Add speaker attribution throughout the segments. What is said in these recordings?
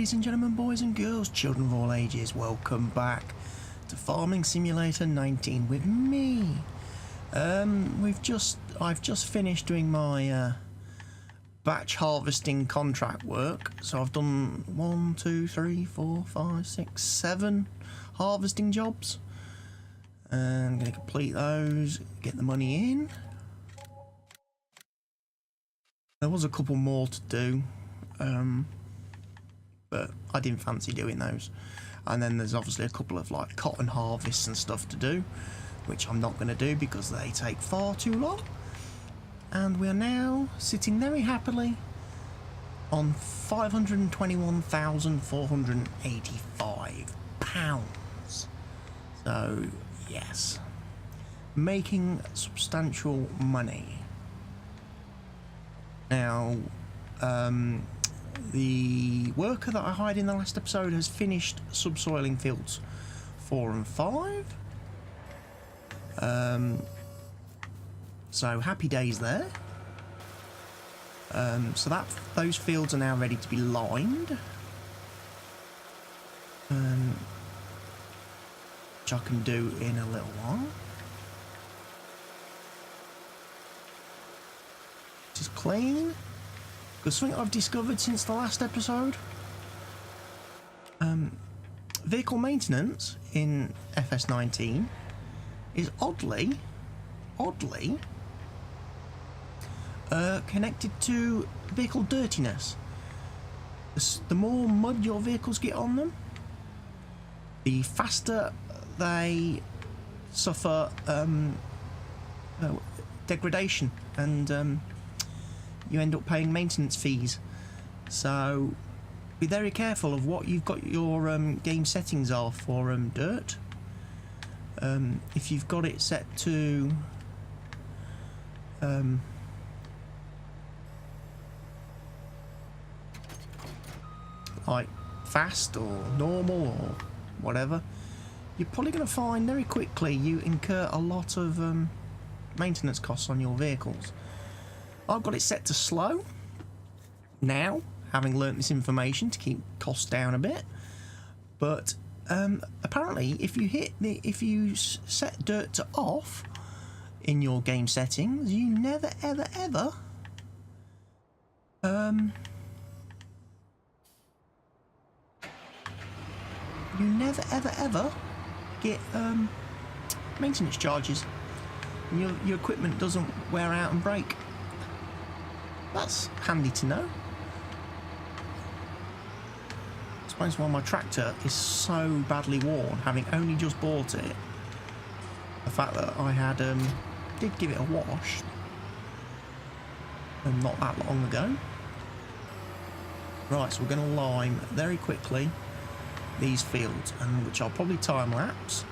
Speaker 1: Ladies and gentlemen, boys and girls, children of all ages, welcome back to Farming Simulator 19 with me. I've just finished doing my batch harvesting contract work, so I've done 1, 2, 3, 4, 5, 6, 7 harvesting jobs. And I'm going to complete those, get the money in. There was a couple more to do, but I didn't fancy doing those. And then there's obviously a couple of like cotton harvests and stuff to do, which I'm not going to do because they take far too long. And we're now sitting very happily on £521,485. So yes, making substantial money. Now, the worker that I hired in the last episode has finished subsoiling fields 4 and 5. So happy days there. So those fields are now ready to be lined. Which I can do in a little while. Just clean. Because something I've discovered since the last episode, vehicle maintenance in FS19 is oddly connected to vehicle dirtiness. The more mud your vehicles get on them, the faster they suffer degradation, and you end up paying maintenance fees. So be very careful of what you've got your game settings are for dirt. If you've got it set to like fast or normal or whatever, you're probably going to find very quickly you incur a lot of maintenance costs on your vehicles. I've got it set to slow now, having learnt this information to keep costs down a bit. But apparently, if you set dirt to off in your game settings, you never ever get maintenance charges, and your equipment doesn't wear out and break. That's handy to know. Explains why my tractor is so badly worn, having only just bought it. The fact that I had did give it a wash not that long ago. Right, so we're going to lime very quickly these fields, and which I'll probably time lapse.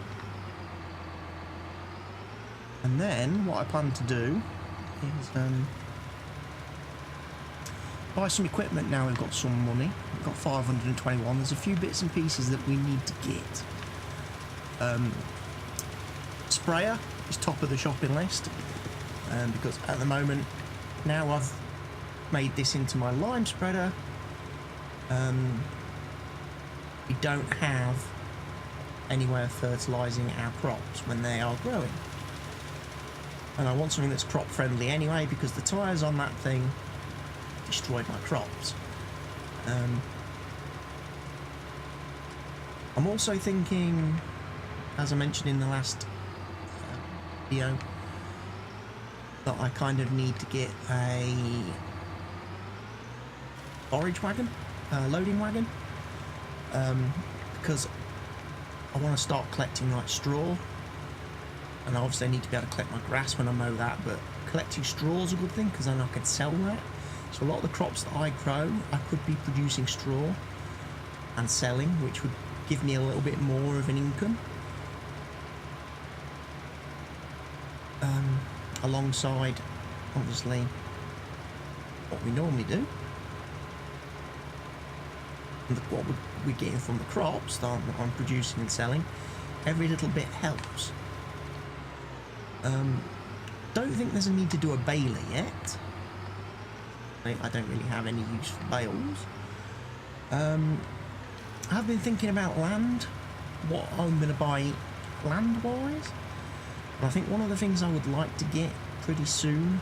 Speaker 1: And then what I plan to do is buy some equipment. Now we've got some money. We've got 521. There's a few bits and pieces that we need to get. Sprayer is top of the shopping list, because at the moment, now I've made this into my lime spreader, we don't have anywhere of fertilising our crops when they are growing. And I want something that's crop friendly anyway, because the tyres on that thing destroyed my crops. I'm also thinking, as I mentioned in the last video, that I kind of need to get a forage wagon, loading wagon, because I want to start collecting like straw, and obviously I need to be able to collect my grass when I mow that, but collecting straw is a good thing because then I can sell that. So a lot of the crops that I grow, I could be producing straw and selling, which would give me a little bit more of an income. Alongside, obviously, what we normally do. And what we're getting from the crops that I'm producing and selling, every little bit helps. Don't think there's a need to do a baler yet. I don't really have any use for bales. I've been thinking about land, what I'm going to buy land-wise. And I think one of the things I would like to get pretty soon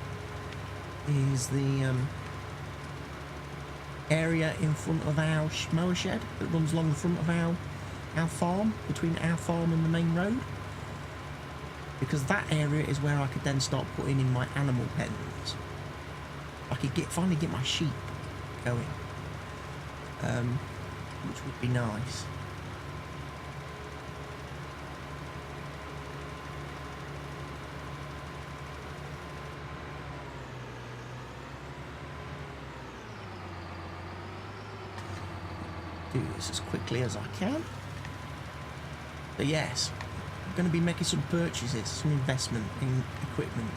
Speaker 1: is the area in front of our mower shed that runs along the front of our farm, between our farm and the main road. Because that area is where I could then start putting in my animal pens. I could finally get my sheep going, which would be nice. Do this as quickly as I can. But yes, I'm going to be making some purchases, some investment in equipment,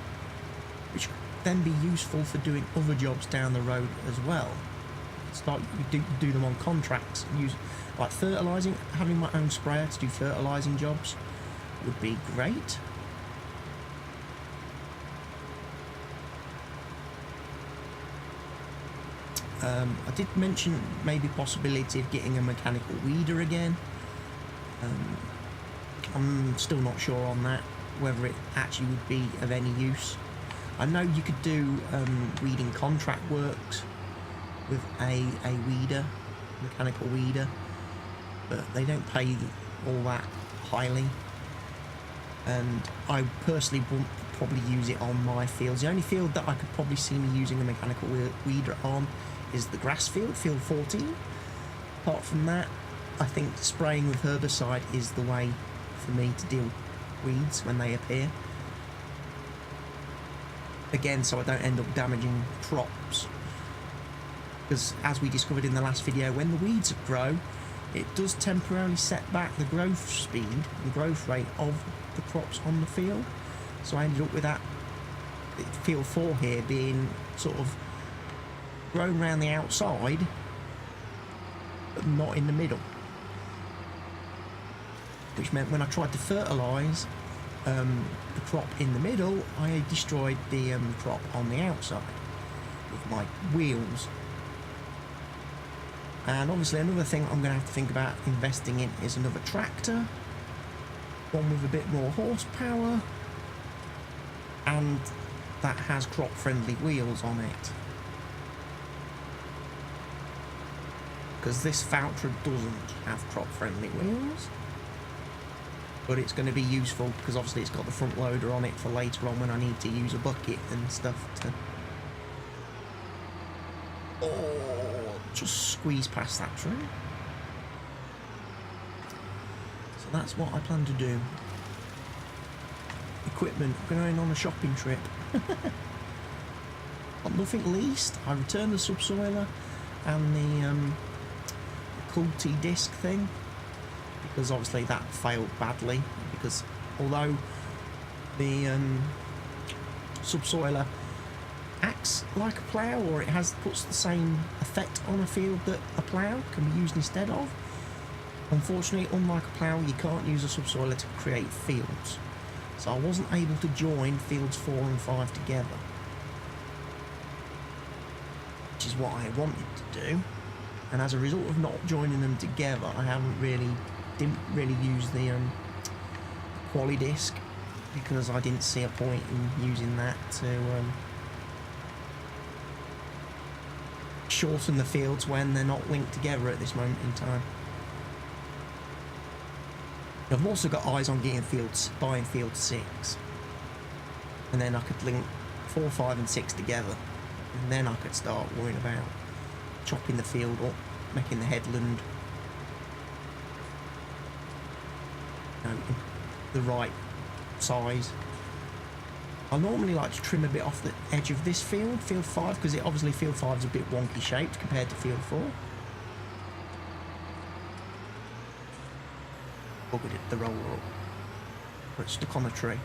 Speaker 1: which could then be useful for doing other jobs down the road as well. Start do them on contracts, use like fertilising. Having my own sprayer to do fertilising jobs would be great. I did mention maybe possibility of getting a mechanical weeder again. I'm still not sure on that, whether it actually would be of any use. I know you could do weeding contract works with a weeder, mechanical weeder, but they don't pay all that highly. And I personally won't probably use it on my fields. The only field that I could probably see me using a mechanical weeder on is the grass field, field 14. Apart from that, I think spraying with herbicide is the way for me to deal with weeds when they appear. Again, so I don't end up damaging crops. Because as we discovered in the last video, when the weeds grow, it does temporarily set back the growth speed and growth rate of the crops on the field. So I ended up with that field 4 here being sort of grown around the outside, but not in the middle. Which meant when I tried to fertilise the crop in the middle, I destroyed the crop on the outside with my wheels. And obviously another thing I'm going to have to think about investing in is another tractor, one with a bit more horsepower, and that has crop friendly wheels on it. Because this Valtra doesn't have crop friendly wheels. But it's going to be useful because obviously it's got the front loader on it for later on when I need to use a bucket and stuff to... Oh, just squeeze past that tree. So that's what I plan to do. Equipment, going on a shopping trip. Got nothing leased. I returned the subsoiler and the Culti disc thing, because obviously that failed badly, because although the subsoiler acts like a plough, or it puts the same effect on a field that a plough can be used instead of, unfortunately, unlike a plough, you can't use a subsoiler to create fields. So I wasn't able to join fields 4 and 5 together, which is what I wanted to do. And as a result of not joining them together, I didn't really use the quali disc, because I didn't see a point in using that to shorten the fields when they're not linked together at this moment in time. I've also got eyes on buying field 6, and then I could link 4, 5 and 6 together, and then I could start worrying about chopping the field up, making the headland the right size. I normally like to trim a bit off the edge of this field 5, because obviously field 5 is a bit wonky shaped compared to field 4. Buggered the roller up, but it's stuck on a tree.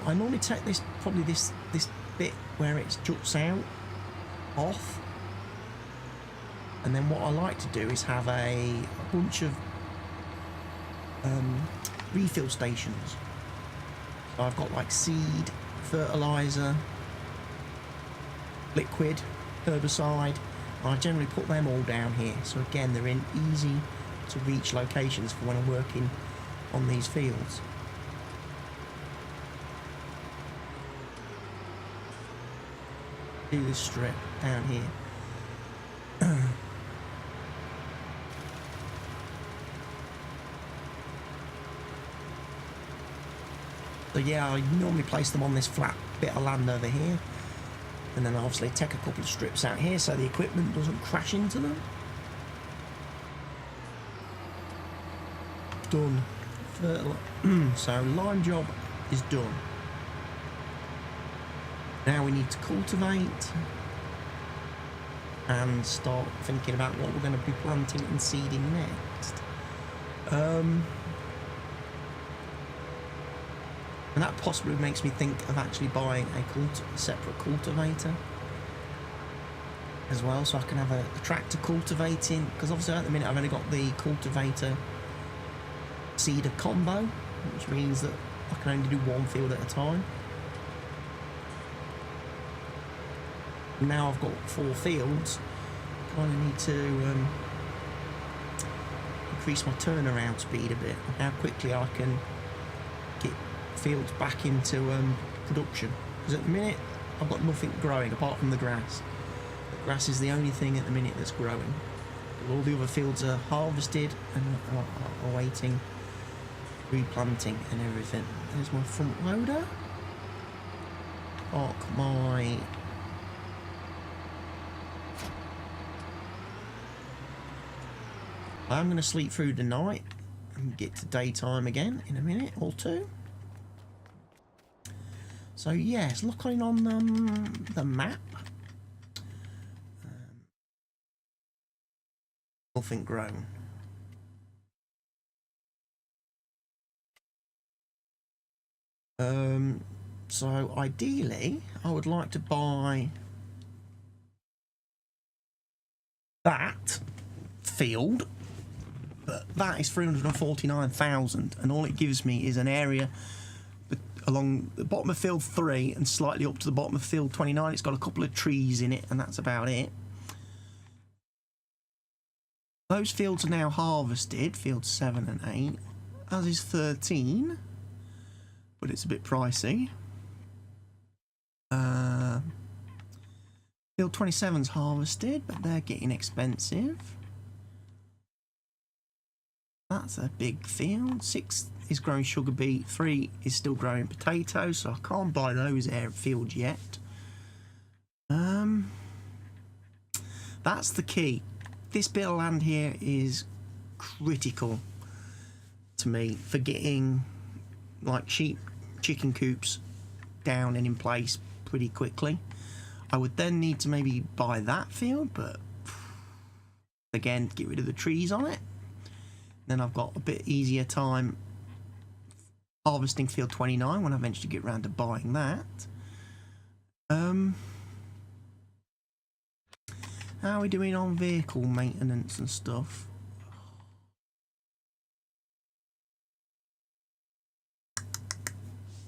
Speaker 1: I normally take this bit where it juts out off, and then what I like to do is have a bunch of refill stations. So I've got like seed, fertilizer, liquid, herbicide, I generally put them all down here, so again they're in easy to reach locations for when I'm working on these fields. Do this strip down here. So yeah, I normally place them on this flat bit of land over here, and then obviously take a couple of strips out here so the equipment doesn't crash into them. Done. So lime job is done. Now we need to cultivate and start thinking about what we're going to be planting and seeding next. And that possibly makes me think of actually buying a separate cultivator as well, so I can have a tractor cultivating, because obviously at the minute I've only got the cultivator seeder combo, which means that I can only do one field at a time. Now I've got 4 fields, kind of need to increase my turnaround speed a bit, how quickly I can get fields back into production, because at the minute I've got nothing growing apart from the grass. The grass is the only thing at the minute that's growing. All the other fields are harvested and are awaiting replanting and everything. There's my front loader. Park my I'm going to sleep through the night and get to daytime again in a minute or two. So yes, looking on the map, nothing grown. So ideally, I would like to buy that field, but that is 349,000, and all it gives me is an area along the bottom of field 3 and slightly up to the bottom of field 29. It's got a couple of trees in it, and that's about it. Those fields are now harvested, fields 7 and 8, as is 13, but it's a bit pricey. Field 27's harvested, but they're getting expensive. That's a big field. 6 is growing sugar beet, 3 is still growing potatoes, so I can't buy those fields yet. That's the key. This bit of land here is critical to me for getting like sheep, chicken coops down and in place pretty quickly. I would then need to maybe buy that field, but again, get rid of the trees on it. Then I've got a bit easier time harvesting field 29 when I eventually get around to buying that. How are we doing on vehicle maintenance and stuff?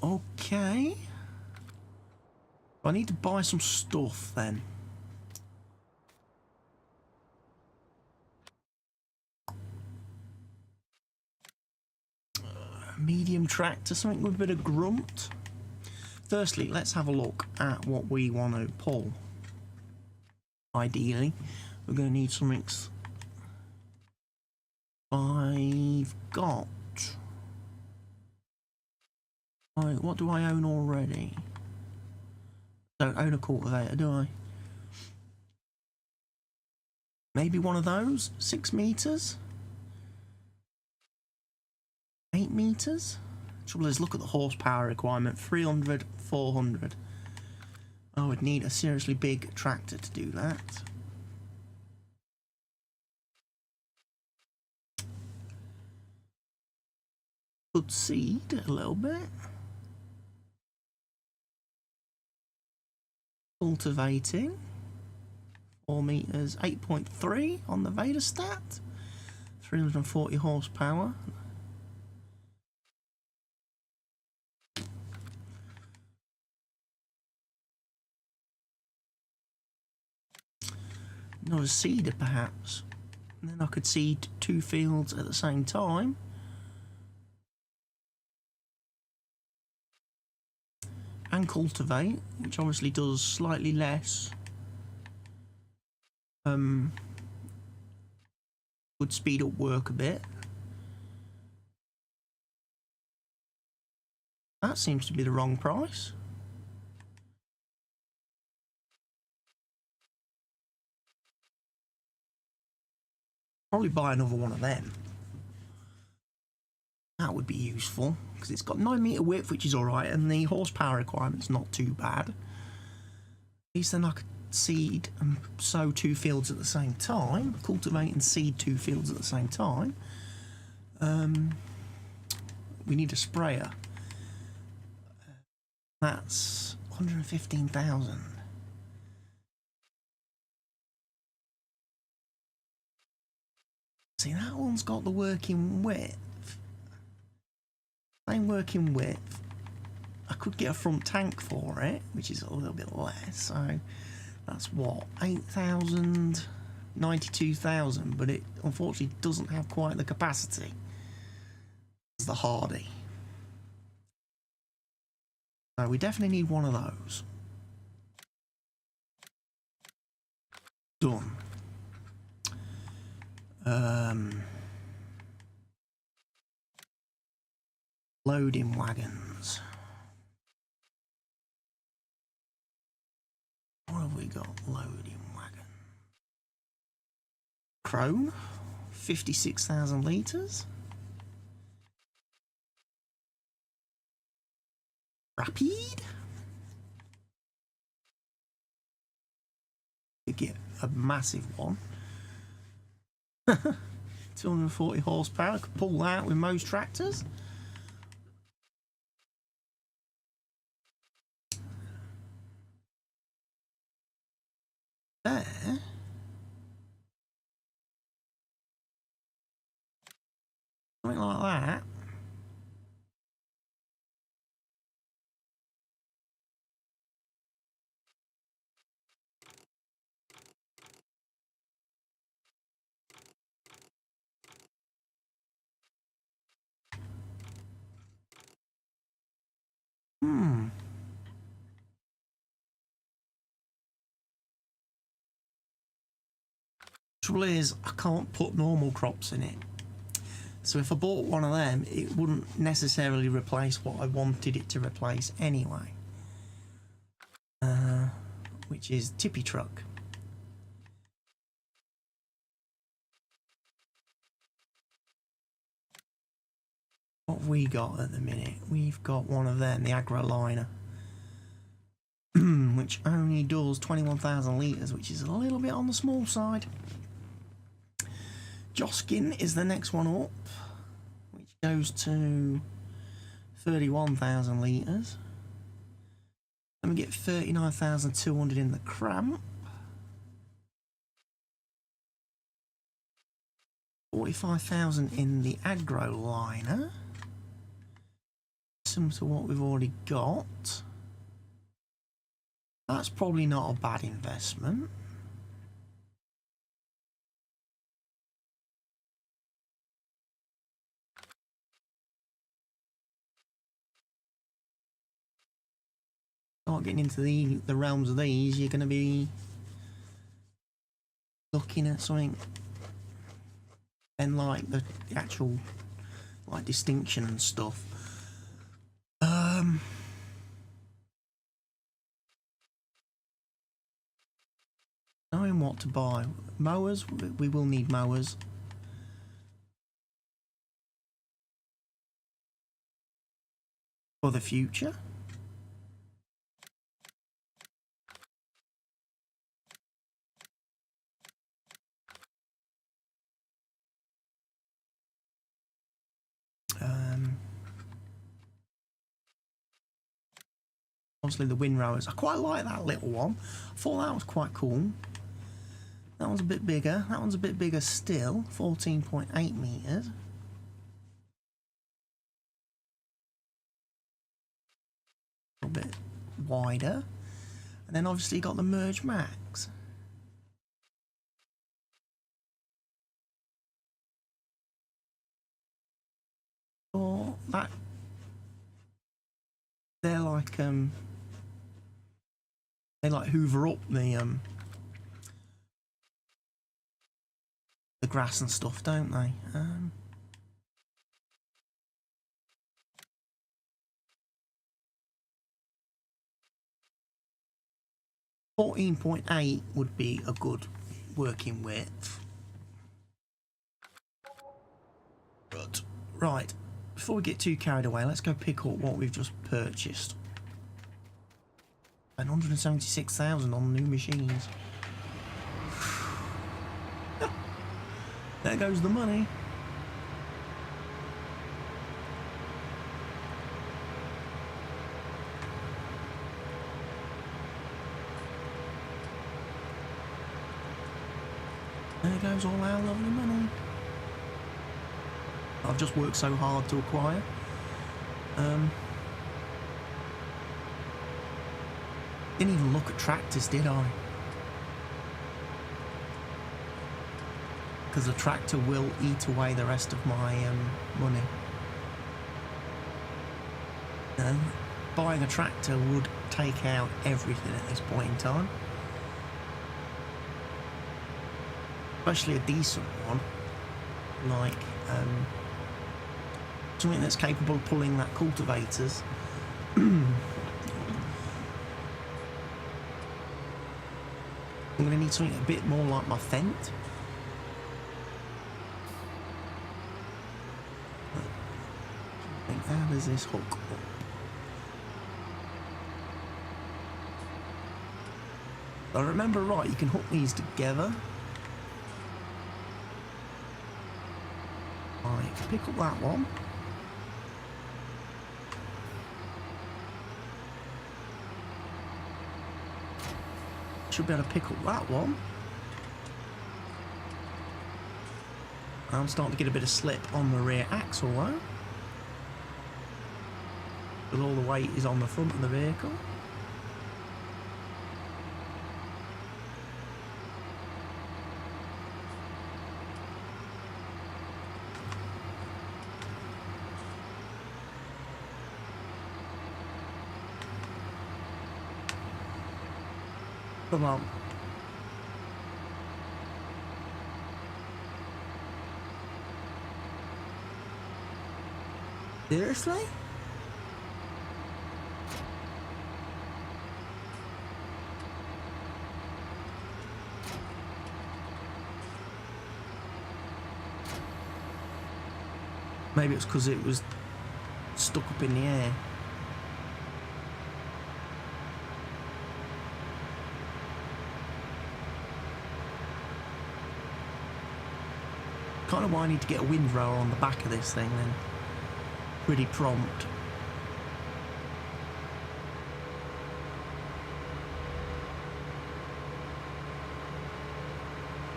Speaker 1: Okay. I need to buy some stuff then. Medium tractor, something with a bit of grunt. Firstly, let's have a look at what we want to pull. Ideally, we're going to need something. I've got. What do I own already? Don't own a cultivator, do I? Maybe one of those? 6 meters? 8 meters? Trouble is, look at the horsepower requirement, 300, 400. I would need a seriously big tractor to do that. Could seed a little bit. Cultivating. 4 meters, 8.3 on the Vadestat. 340 horsepower. Another seeder, perhaps. And then I could seed 2 fields at the same time. And cultivate, which obviously does slightly less. Would speed up work a bit. That seems to be the wrong price. Probably buy another one of them. That would be useful, because it's got 9 metre width, which is alright, and the horsepower requirement's not too bad. At least then I could seed and sow 2 fields at the same time, cultivate and seed 2 fields at the same time. We need a sprayer. That's 115,000. See, that one's got the working width. Same working width. I could get a front tank for it, which is a little bit less, so that's what, 8,000, 92,000, but it unfortunately doesn't have quite the capacity as the Hardy. So we definitely need one of those. Done. Loading wagons. What have we got? Loading wagon. Chrome, 56,000 litres. Rapide. You get a massive one. 240 horsepower. I could pull that with most tractors. There. Something like that. Trouble is, I can't put normal crops in it. So if I bought one of them, it wouldn't necessarily replace what I wanted it to replace anyway. Which is Tippy Truck. What have we got at the minute? We've got one of them, the Agroliner. Which only does 21,000 litres, which is a little bit on the small side. Joskin is the next one up, which goes to 31,000 litres. Then we get 39,200 in the Cramp. 45,000 in the Agroliner. Similar to what we've already got. That's probably not a bad investment. Start getting into the realms of these, you're going to be looking at something and like the actual like distinction and stuff. Knowing what to buy. Mowers, we will need mowers. For the future. Obviously the windrowers. I quite like that little one. I thought that was quite cool. That one's a bit bigger. That one's a bit bigger still. 14.8 metres. A little bit wider. And then obviously you got the Merge Max. that they're like they like hoover up the grass and stuff, don't they? 14.8 would be a good working width. But, right, before we get too carried away, let's go pick up what we've just purchased. 176,000 on new machines. There goes the money. There goes all our lovely money. I've just worked so hard to acquire. Didn't even look at tractors, did I? Because the tractor will eat away the rest of my money. Buying a tractor would take out everything at this point in time. Especially a decent one, like something that's capable of pulling that cultivators. I'm going to need something a bit more like my Fendt. How does this hook up? If I remember right, you can hook these together. Right, pick up that one. Should be able to pick up that one. I'm starting to get a bit of slip on the rear axle though. But all the weight is on the front of the vehicle. Come on. Seriously? Maybe it's because it was stuck up in the air. Kind of why I need to get a windrower on the back of this thing then. Pretty prompt.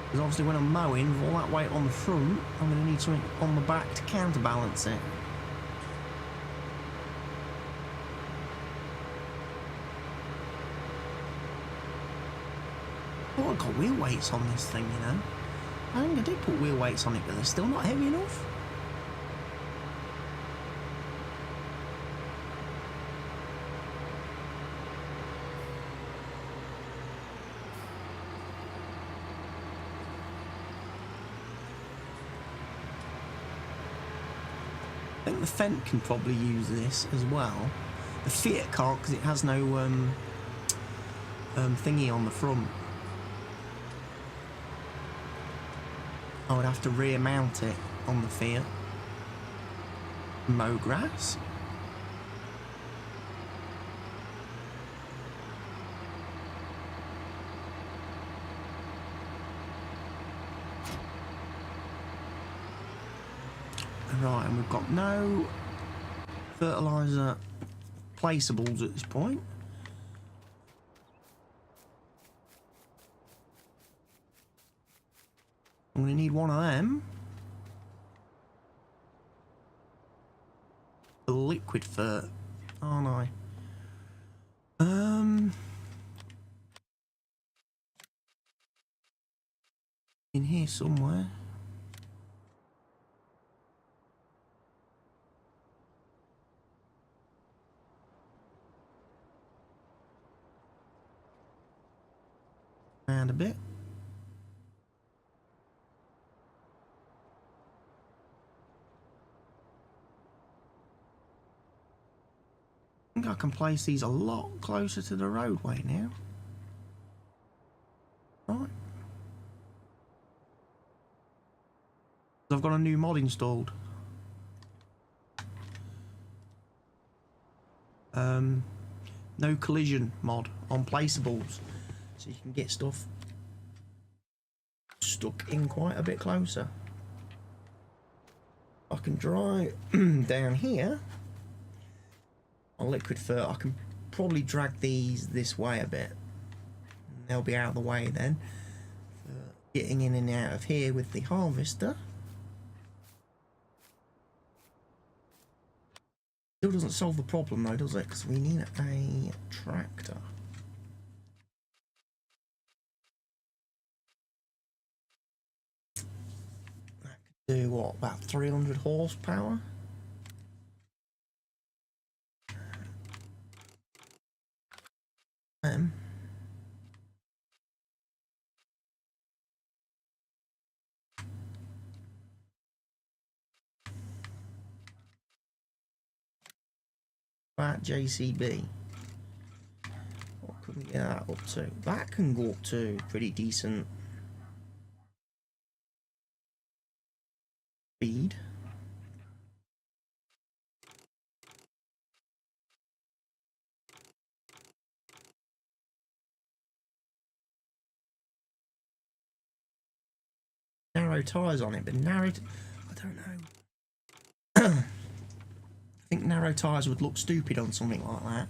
Speaker 1: Because obviously when I'm mowing, with all that weight on the front, I'm going to need something on the back to counterbalance it. Oh, I've got wheel weights on this thing, you know. I think I did put wheel weights on it, but they're still not heavy enough. I think the Fendt can probably use this as well. The Fiat can't because it has no thingy on the front. I would have to rear mount it on the Fiat. Mow grass. Right, and we've got no fertiliser placeables at this point. I'm going to need one of them. The liquid fert, aren't I? In here somewhere. around a bit. I think I can place these a lot closer to the roadway now. Right. I've got a new mod installed. No collision mod on placeables, so you can get stuff stuck in quite a bit closer. I can drive down here on liquid fur. I can probably drag these this way a bit. They'll be out of the way then for getting in and out of here with the harvester. Still doesn't solve the problem though, does it? Because we need a tractor. That could do what, about 300 horsepower? That JCB. What could we get that up to? That can go up to pretty decent speed. Narrow tyres on it, but narrow... I don't know. I think narrow tyres would look stupid on something like that.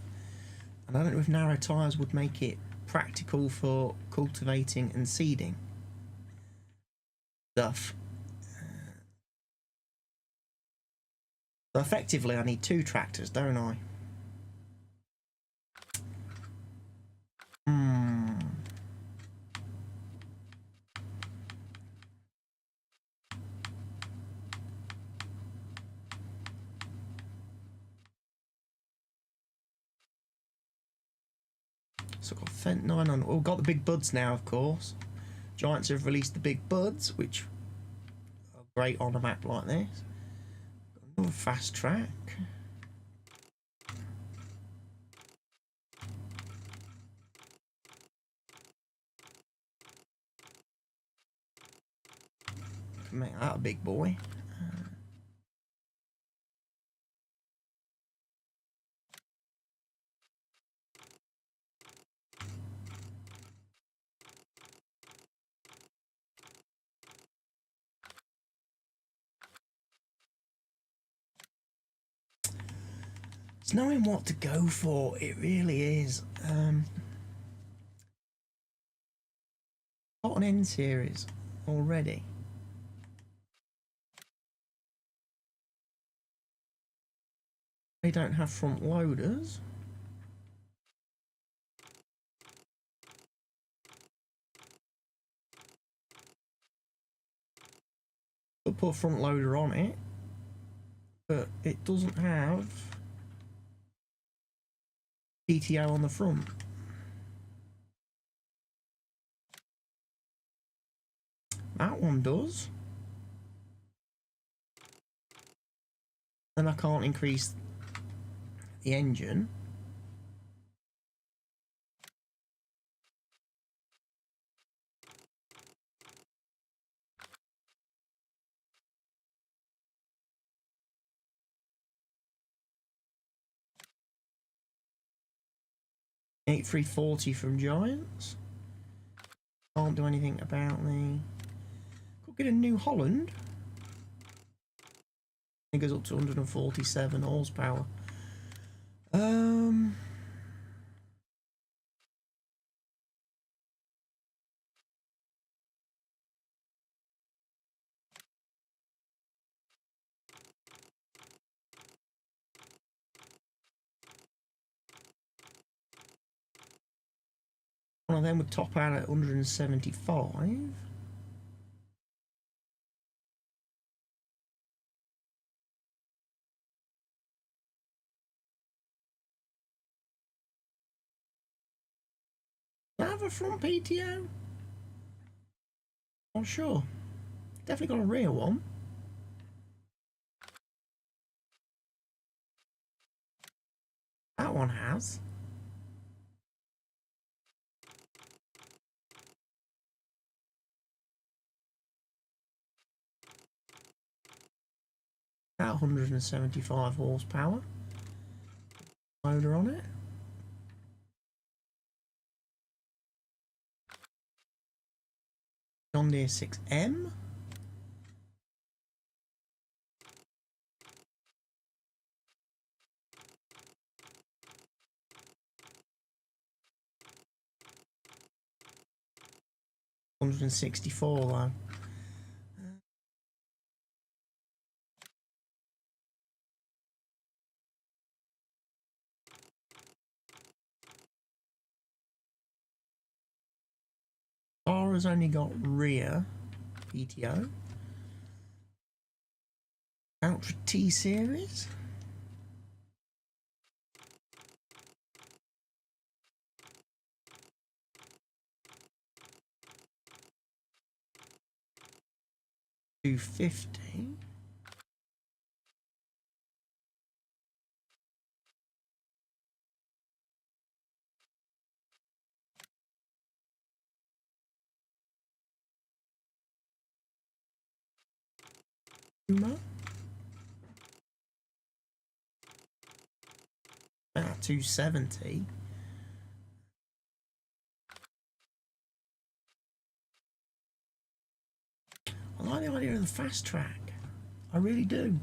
Speaker 1: And I don't know if narrow tyres would make it practical for cultivating and seeding stuff. So effectively I need 2 tractors, don't I? So I've got Fent 9 on. Oh, we've got the big buds now, of course. Giants have released the big buds, which are great on a map like this. Got another fast track. Can make that a big boy. It's knowing what to go for, it really is. Got an N series already. They don't have front loaders. They'll put a front loader on it, but it doesn't have PTO on the front. That one does. Then I can't increase the engine. $8340 from Giants. Can't do anything about the... Could get a New Holland. It goes up to 147 horsepower. One of them would top out at 175. Do I have a front PTO? Oh, sure. Definitely got a rear one. That one has. About 175 horsepower. Motor on it. John Deere 6M. $164 though. Car has only got rear PTO. Ultra T series. $250. About 270. I like the idea of the fast track. I really do.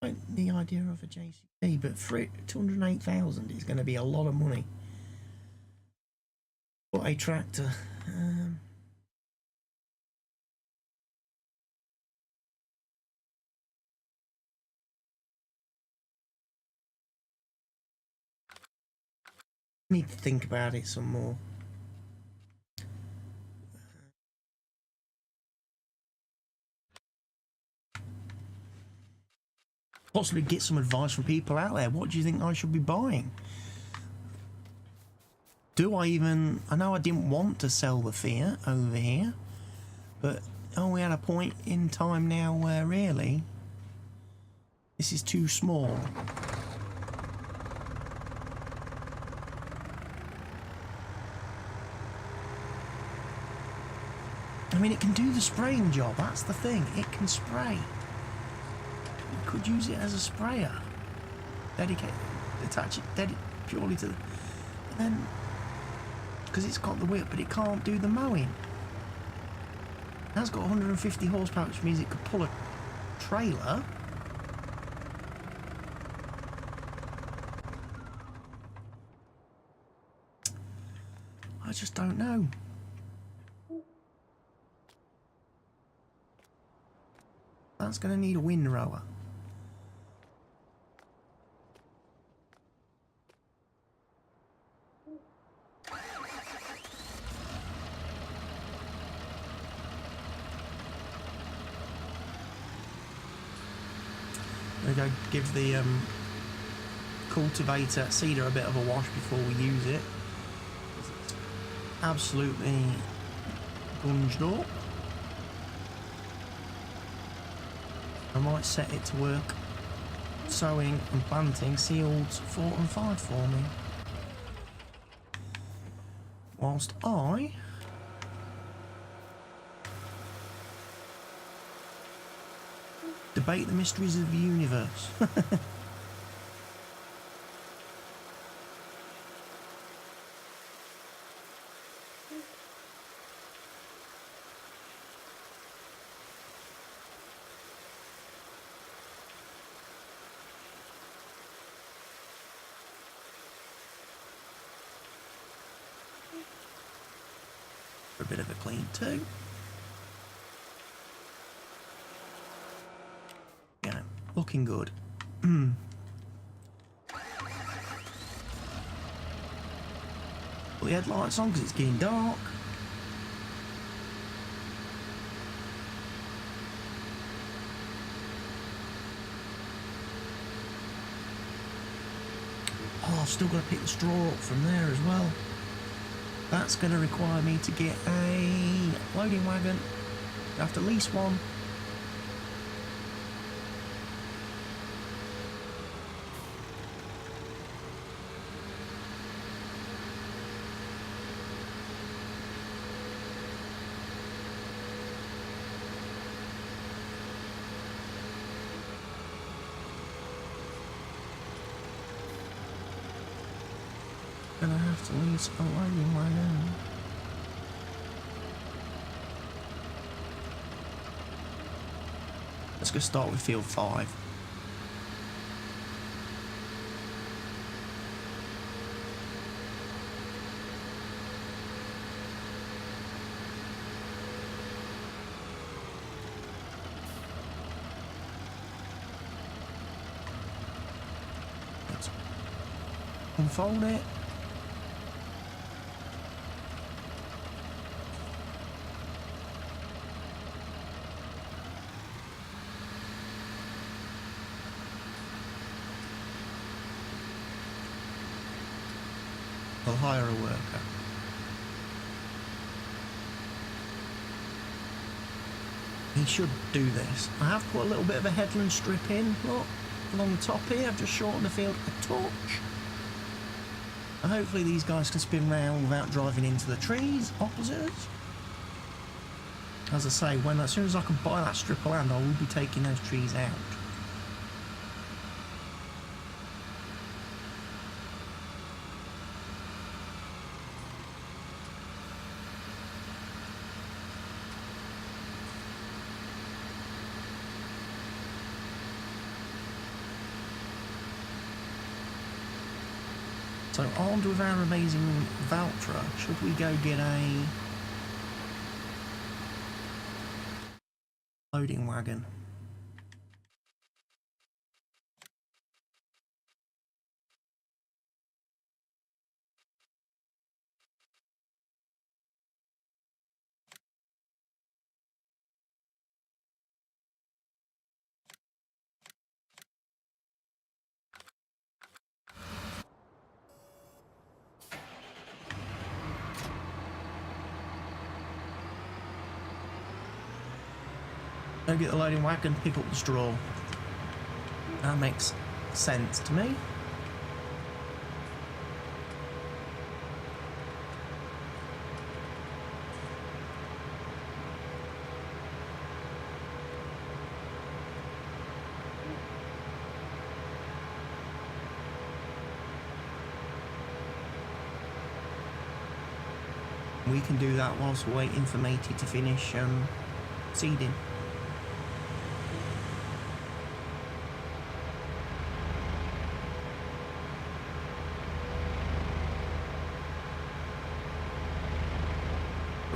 Speaker 1: Like the idea of a JCB, but for 208,000 is going to be a lot of money. What a tractor. Need to think about it some more. Possibly get some advice from people out there. What do you think I should be buying? Do I even... I know I didn't want to sell the Fiat over here, but are we at a point in time now where really this is too small? I mean, it can do the spraying job, that's the thing. It can spray. You could use it as a sprayer. Dedicate, attach it purely to the... But then, because it's got the whip, but it can't do the mowing. It has got 150 horsepower, which means it could pull a trailer. I just don't know. That's going to need a windrower. We're going to give the cultivator seeder a bit of a wash before we use it. It's absolutely gunged up. I might set it to work sowing and planting seals 4 and 5 for me. Whilst I debate the mysteries of the universe. For a bit of a clean too. Looking good. Put the headlights on because it's getting dark. Oh, I've still got to pick the straw up from there as well. That's going to require me to get a loading wagon. I have to lease one. Gonna have to lease a loading wagon. Let's go start with field 5. Let's unfold it. I'll hire a worker. He should do this. I have put a little bit of a headland strip in, look, along the top here. I've just shortened the field a touch. And hopefully these guys can spin round without driving into the trees opposite us. As I say, as soon as I can buy that strip of land, I will be taking those trees out. So armed with our amazing Valtra, should we go get a loading wagon? Go get the loading wagon, pick up the straw. That makes sense to me. We can do that whilst we're waiting for Matey to finish seeding.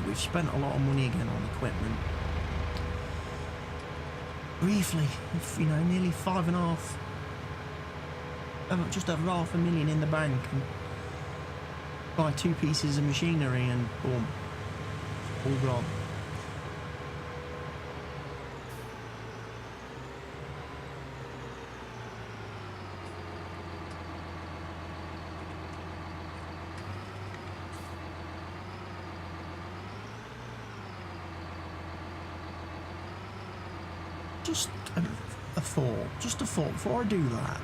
Speaker 1: We've spent a lot of money again on equipment. Briefly, you know, nearly 5.5, just over $500,000 in the bank, and buy 2 pieces of machinery, and boom, all gone. Just a thought before I do that.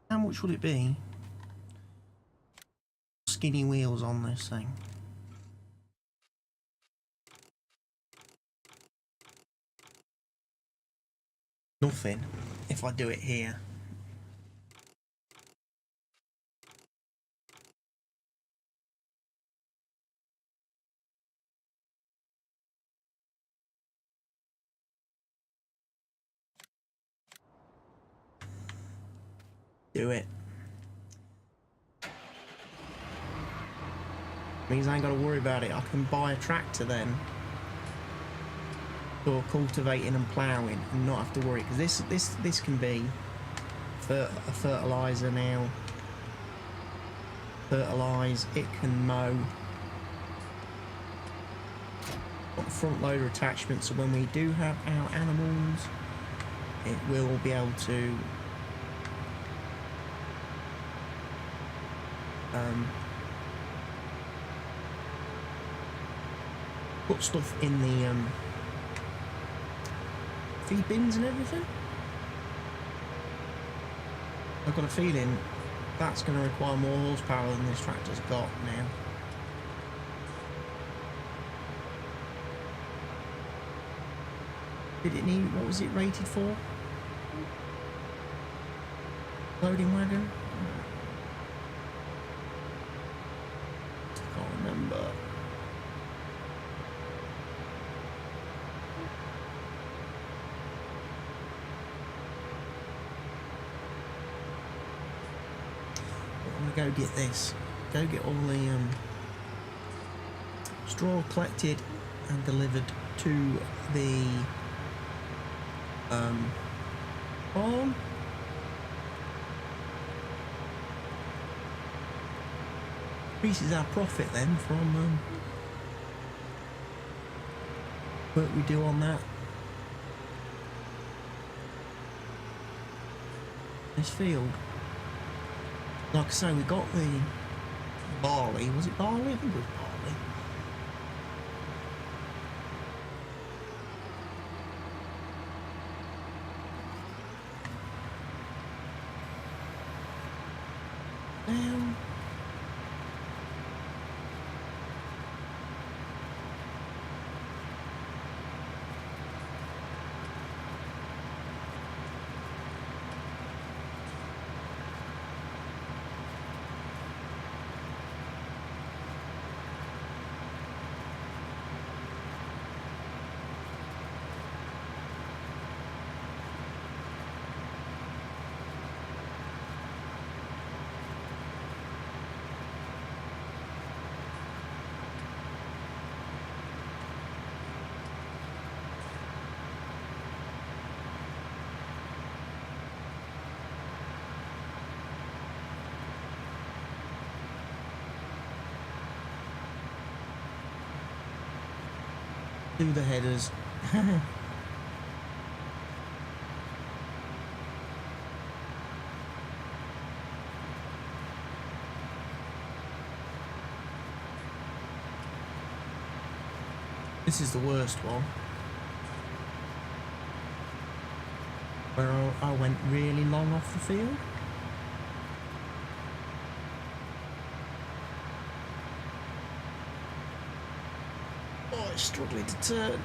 Speaker 1: How much would it be? Skinny wheels on this thing. Nothing if I do it here. Do it. Means I ain't got to worry about it. I can buy a tractor then. for cultivating and ploughing and not have to worry, because this can be a fertilizer now. Fertilise, it can mow. Got a front loader attachment, so when we do have our animals, it will be able to put stuff in the feed bins and everything. I've got a feeling that's going to require more horsepower than this tractor's got now. Did it need, what was it rated for? Loading wagon? I can't remember. I'm gonna go get this. Go get all the straw collected and delivered to the farm. Increases our profit then from work we do on that. This field. Like I say, we got the barley. Was it barley? I think it was barley. Down. Do the headers. This is the worst one, where I went really long off the field. Oh, it's struggling to turn.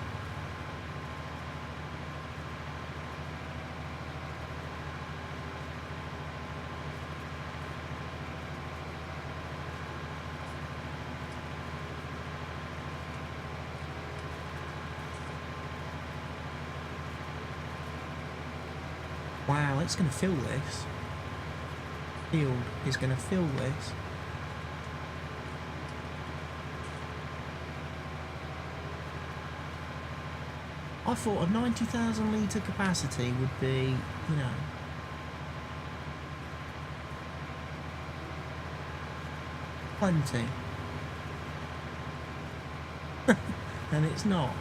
Speaker 1: Wow, it's going to fill this. Field is going to fill this. I thought a 90,000 litre capacity would be, you know, plenty. And it's not.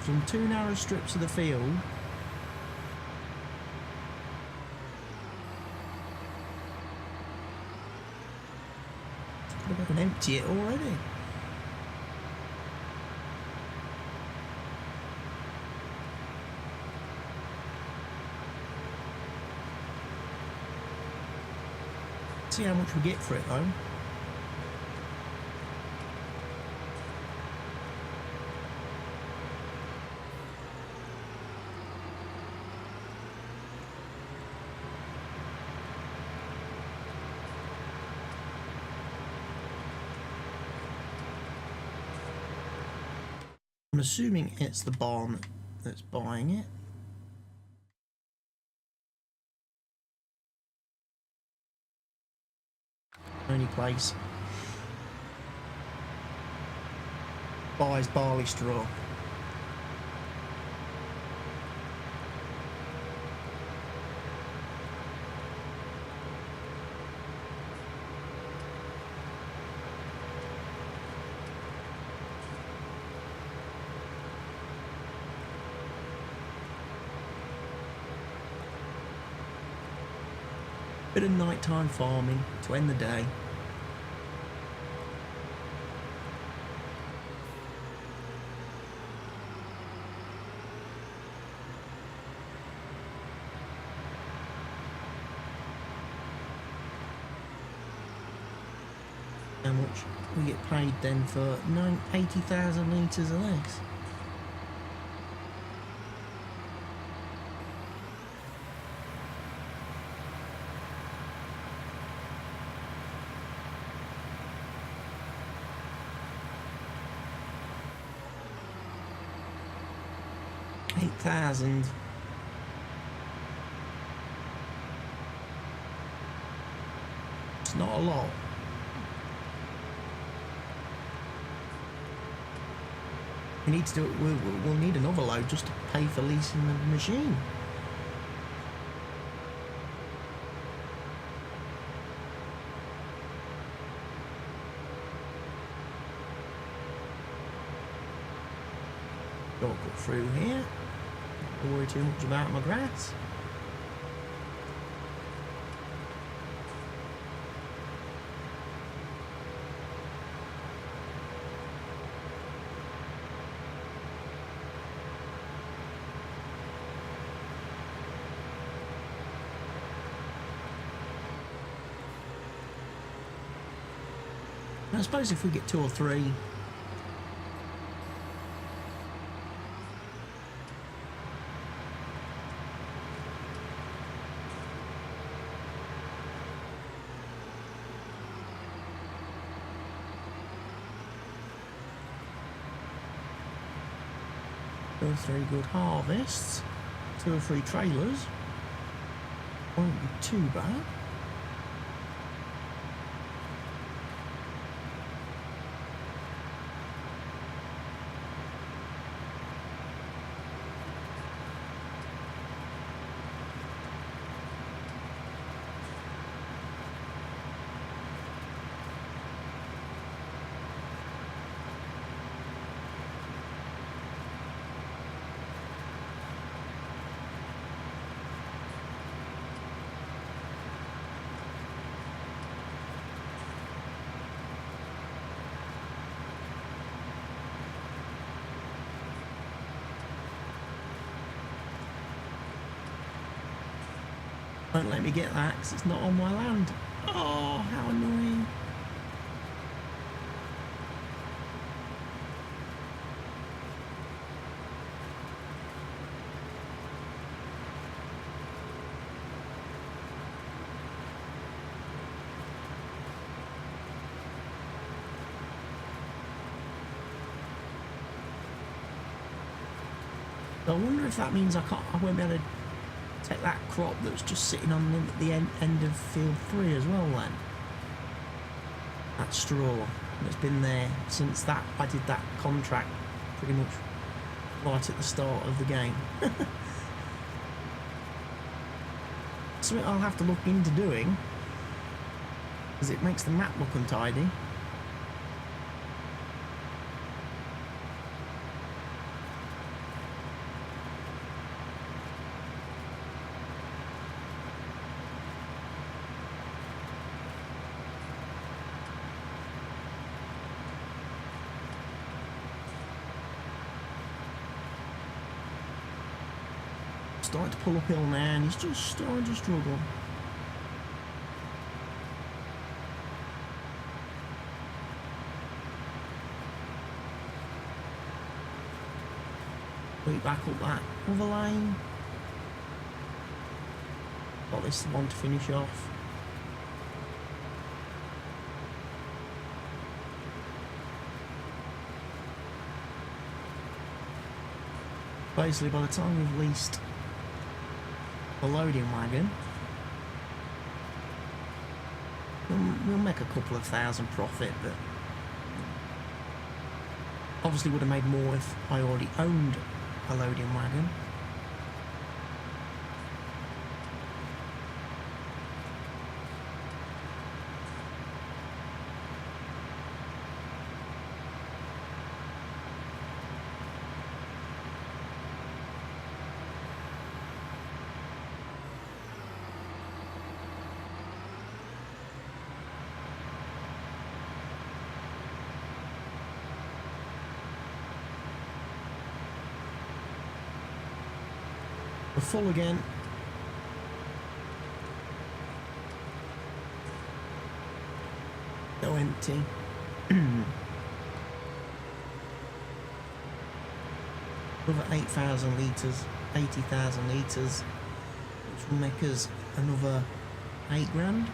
Speaker 1: From 2 narrow strips of the field, I can empty it already. See how much we get for it though. I'm assuming it's the barn that's buying it. Only place buys barley straw. Bit of nighttime farming to end the day. How much we get paid then for 80,000 litres of this? $8,000. It's not a lot. We need to do it. We'll need another load just to pay for leasing the machine. Shortcut through here. Don't worry too much about my grass. I suppose if we get 2 or 3 good harvests, 2 or 3 trailers, won't be too bad. Don't let me get that because it's not on my land. Oh, how annoying. I wonder if that means I won't be able to take that crop that's just sitting on the end of field 3 as well then. That straw that's been there since I did that contract pretty much right at the start of the game. Something I'll have to look into doing because it makes the map look untidy. Starting to pull uphill now and he's just starting to struggle. Wait, back up that other lane. Got this one to finish off. Basically, by the time we've leased the loading wagon, We'll make a couple of thousand profit, but obviously would have made more if I already owned a loading wagon. We're full again. Go empty. Another 8,000 litres, 80,000 litres, which will make us another 8 grand.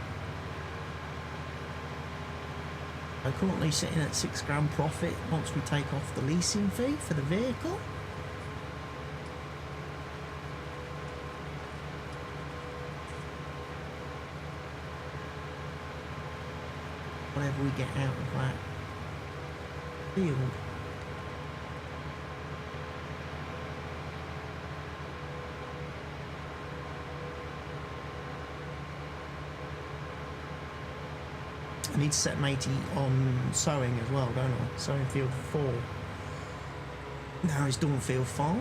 Speaker 1: We're currently sitting at 6 grand profit once we take off the leasing fee for the vehicle. Whatever we get out of that field. I need to set matey on sowing as well, don't I? Sowing field 4. Now he's done field 5.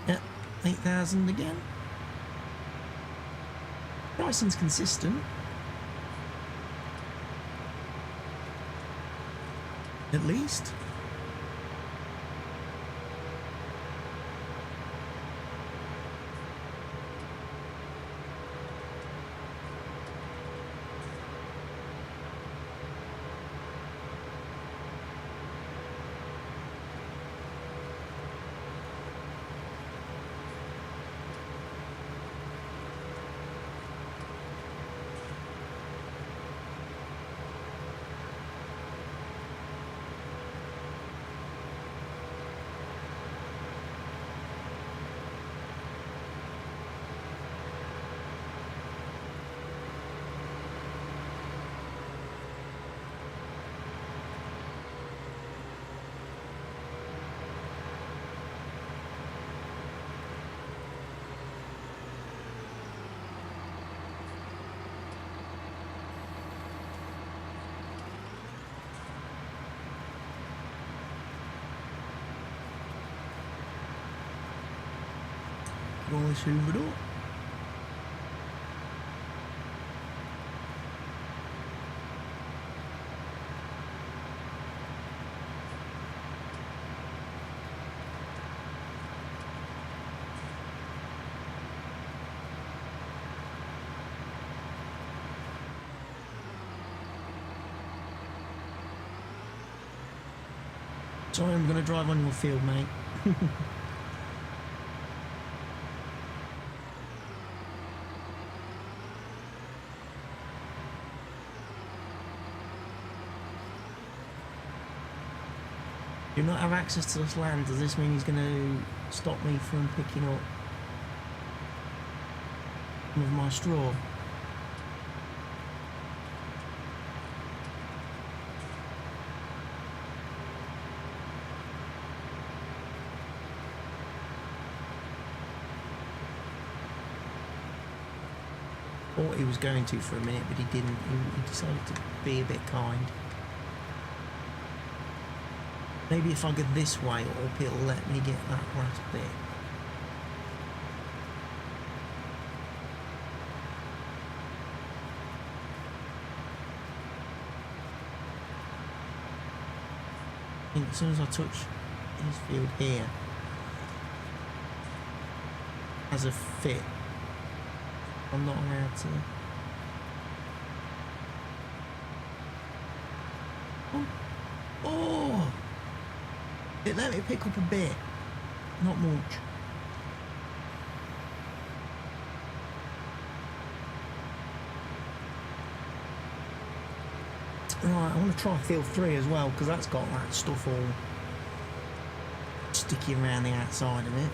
Speaker 1: Yep, 8,000 again. Pricing's consistent. At least. Get all this hoovered up. Sorry, I'm going to drive on your field, mate. Do not have access to this land. Does this mean he's going to stop me from picking up some of my straw? Thought he was going to for a minute, but he didn't. He decided to be a bit kind. Maybe if I go this way up, it'll let me get that last bit. I think as soon as I touch his field here, as a fit, I'm not allowed to Oh! It let me pick up a bit. Not much. Right, I want to try field 3 as well, because that's got that stuff all sticky around the outside of it.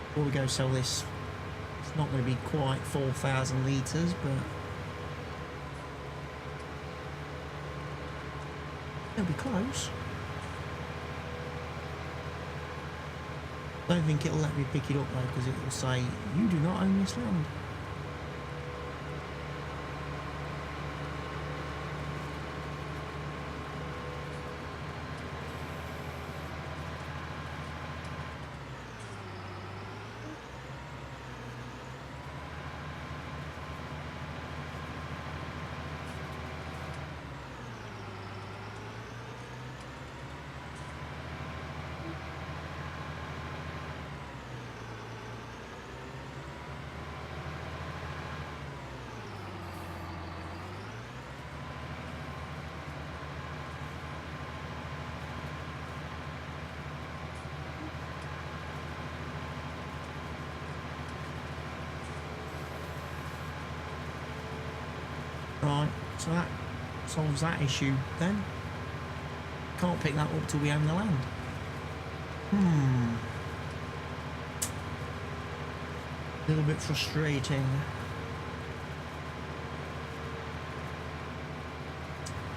Speaker 1: Before we go sell this, it's not going to be quite 4,000 litres, but it'll be close. I don't think it'll let me pick it up though, because it will say, you do not own this land. Right, so that solves that issue then. Can't pick that up till we own the land. A little bit frustrating.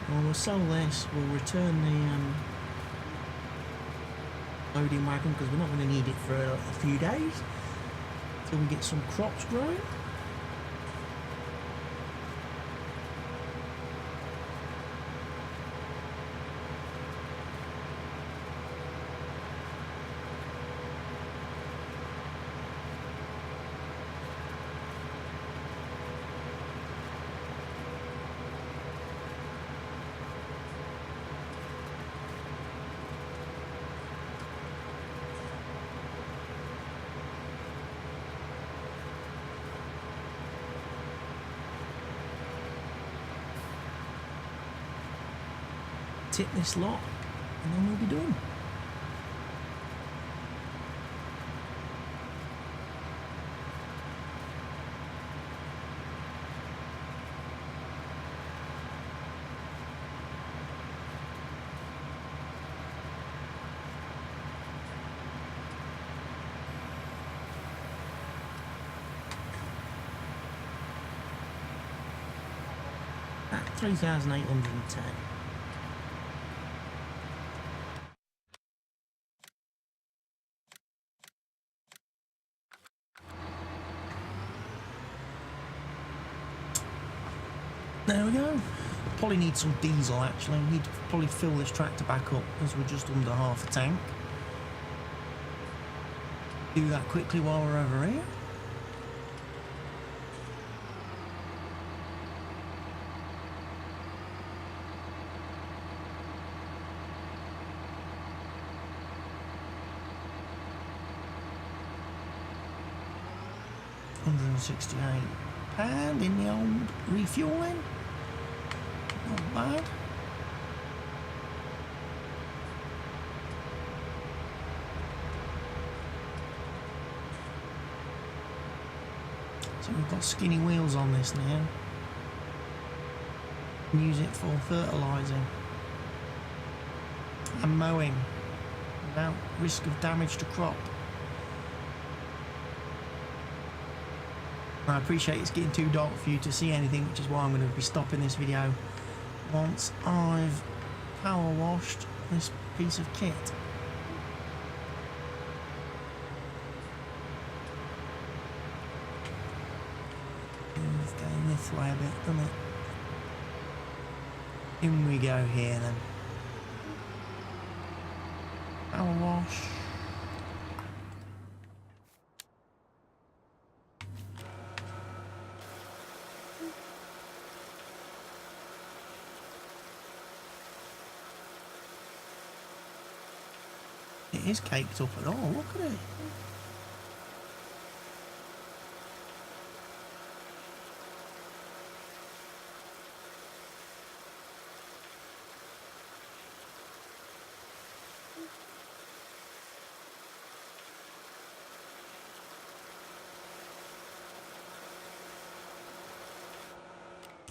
Speaker 1: Well, we'll sell this, we'll return the loading wagon because we're not going to need it for a few days till we get some crops growing. Tip this lot and then we'll be done. At 3,810. There we go. Probably need some diesel actually. We need to probably fill this tractor back up as we're just under half a tank. Do that quickly while we're over here. £168 in the old refueling. Not bad. So we've got skinny wheels on this now. Use it for fertilising and mowing without risk of damage to crop. I appreciate it's getting too dark for you to see anything, which is why I'm going to be stopping this video once I've power washed this piece of kit. It's going this way a bit, doesn't it? In we go here then. Power wash. It is caked up at all, look at it.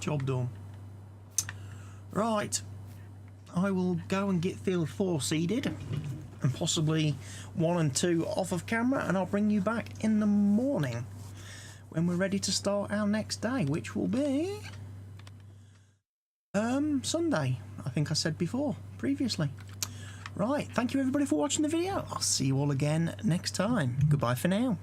Speaker 1: Job done. Right, I will go and get field 4 seeded and possibly 1 and 2 off of camera, and I'll bring you back in the morning when we're ready to start our next day, which will be Sunday, I think I said previously. Right, thank you everybody for watching the video. I'll see you all again next time. Goodbye for now.